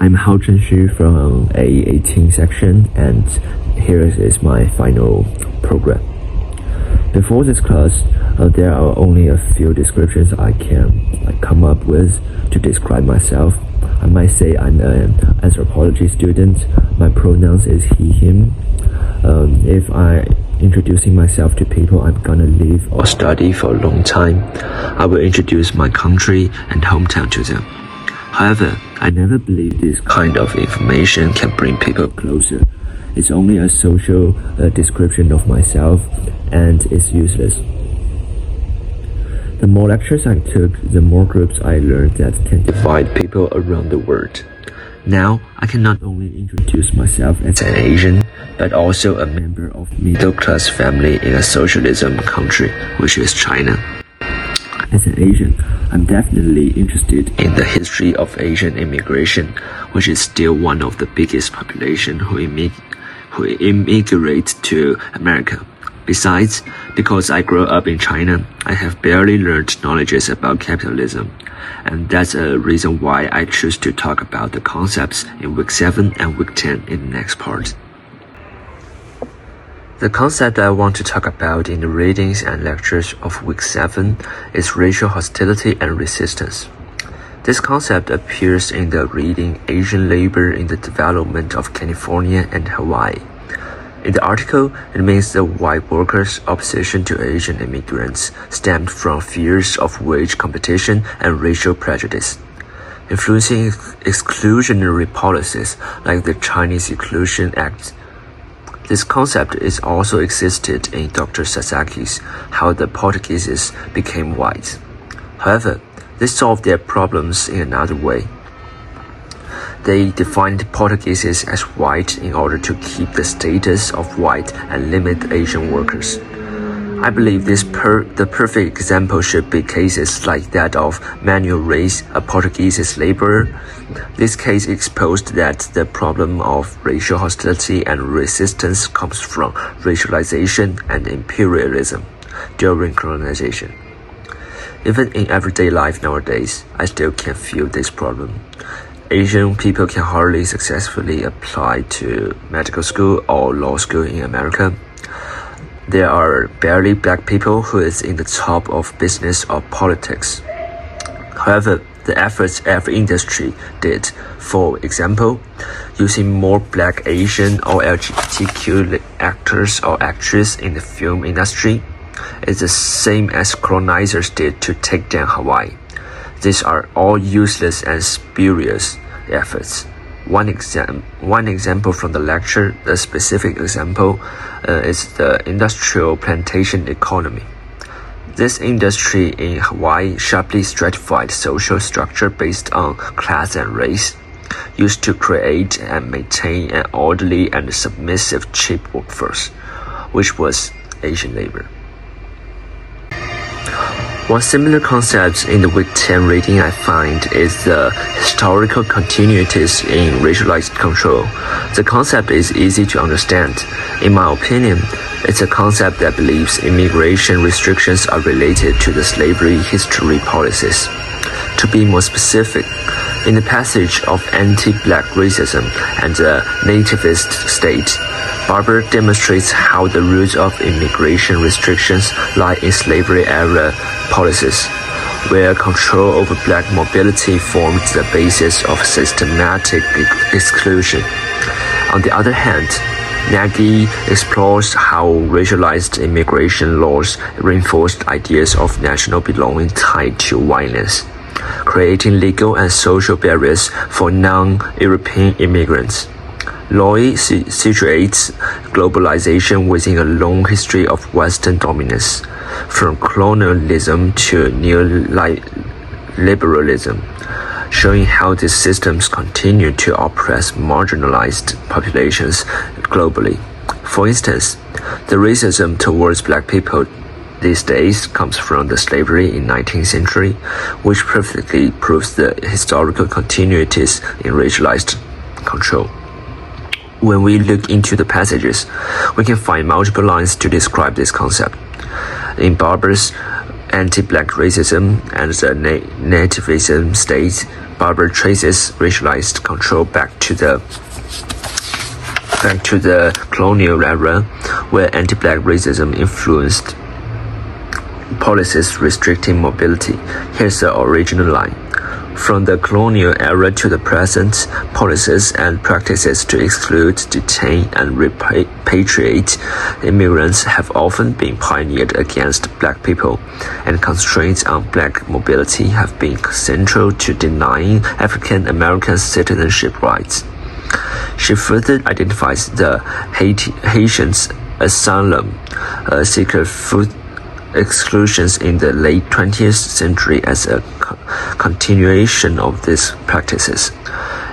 I'm Hao Zhenxu from A18 section, and here is my final program. Before this class, there are only a few descriptions I can come up with to describe myself. I might say I'm an anthropology student. My pronouns is he, him. If I introducing myself to people I'm gonna live or study for a long time, I will introduce my country and hometown to them. However, I never believe this kind of information can bring people closer. It's only a social description of myself, and it's useless. The more lectures I took, the more groups I learned that can divide people around the world. Now, I can not only introduce myself as an Asian, but also a member of middle-class family in a socialism country, which is China. As an Asian, I'm definitely interested in the history of Asian immigration, which is still one of the biggest population who immigrate to America. Besides, because I grew up in China, I have barely learned knowledges about capitalism, and that's a reason why I choose to talk about the concepts in Week 7 and Week 10 in the next part. The concept I want to talk about in the readings and lectures of Week 7 is racial hostility and resistance. This concept appears in the reading Asian Labor in the Development of California and Hawaii. In the article, it means the white workers' opposition to Asian immigrants stemmed from fears of wage competition and racial prejudice, influencing exclusionary policies like the Chinese Exclusion Act. This concept is also existed in Dr. Sasaki's How the Portuguese Became White. However, they solved their problems in another way. They defined Portuguese as white in order to keep the status of white and limit Asian workers. I believe the perfect example should be cases like that of Manuel Reis, a Portuguese laborer. This case exposed that the problem of racial hostility and resistance comes from racialization and imperialism during colonization. Even in everyday life nowadays, I still can feel this problem. Asian people can hardly successfully apply to medical school or law school in America. There are barely black people who is in the top of business or politics. However, the efforts every industry did, for example, using more black, Asian or LGBTQ actors or actresses in the film industry, is the same as colonizers did to take down Hawaii. These are all useless and spurious efforts. One example from the lecture, the specific example, is the industrial plantation economy. This industry in Hawaii sharply stratified social structure based on class and race, used to create and maintain an orderly and submissive cheap workforce, which was Asian labor. One similar concept in the Week 10 reading I find is the historical continuities in racialized control. The concept is easy to understand. In my opinion, it's a concept that believes immigration restrictions are related to the slavery history policies. To be more specific, in the passage of anti-black racism and the nativist state, Barber demonstrates how the roots of immigration restrictions lie in slavery-era policies, where control over black mobility formed the basis of systematic exclusion. On the other hand, Nagy explores how racialized immigration laws reinforced ideas of national belonging tied to whiteness, creating legal and social barriers for non-European immigrants. Loy situates globalization within a long history of Western dominance, from colonialism to neoliberalism, showing how these systems continue to oppress marginalized populations globally. For instance, the racism towards black people these days comes from the slavery in 19th century, which perfectly proves the historical continuities in racialized control. When we look into the passages, we can find multiple lines to describe this concept. In Barber's anti-black racism and the nativism state, Barbara traces racialized control back to the colonial era, where anti-black racism influenced policies restricting mobility. Here's the original line. From the colonial era to the present, policies and practices to exclude, detain, and repatriate immigrants have often been pioneered against black people, and constraints on black mobility have been central to denying African American citizenship rights. She further identifies the Haitians asylum seeker food exclusions in the late 20th century as a continuation of these practices.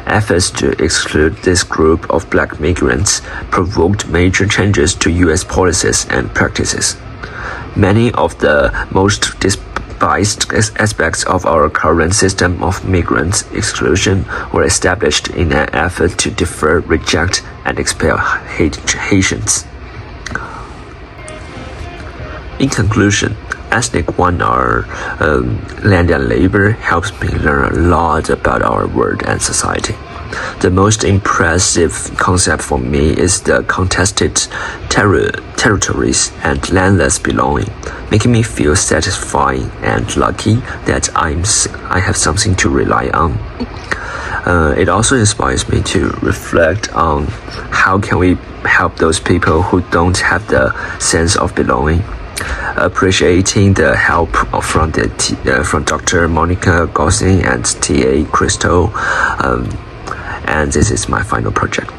Efforts to exclude this group of black migrants provoked major changes to U.S. policies and practices. Many of the most despised aspects of our current system of migrant exclusion were established in an effort to defer, reject, and expel Haitians. In conclusion, Ethnic 1R Land and Labor helps me learn a lot about our world and society. The most impressive concept for me is the contested territories and landless belonging, making me feel satisfying and lucky that I have something to rely on. It also inspires me to reflect on how can we help those people who don't have the sense of belonging. Appreciating the help from Dr. Monica Gosling and TA Crystal, and this is my final project.